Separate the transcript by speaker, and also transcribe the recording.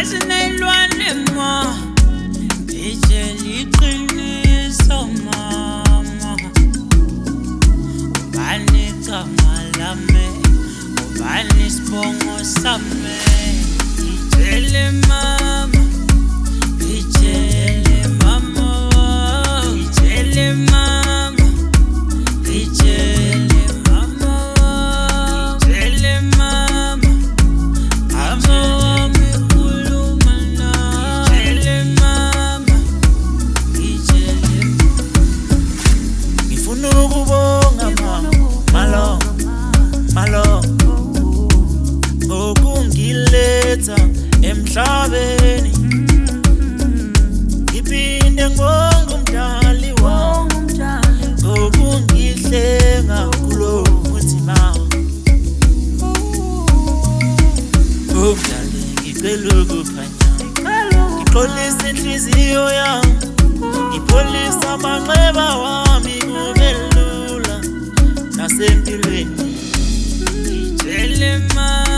Speaker 1: azinelwane ma ijeli qiniso mama ubani igama lami ubani isibongo sami ijele mama ijele mama ijele mama ijele mama ijele mama amami khuluma na ijele mama ijele ngifuna ukubonga malo okungiletha emhlabeni ngiphinde ngibonge umdali wami okungihlenga kulo mutima umdali ngicela ukukhanya ngixolisa inhliziyo yami ngipholisa amanxeba wami kube lula nasempilweni ijele mama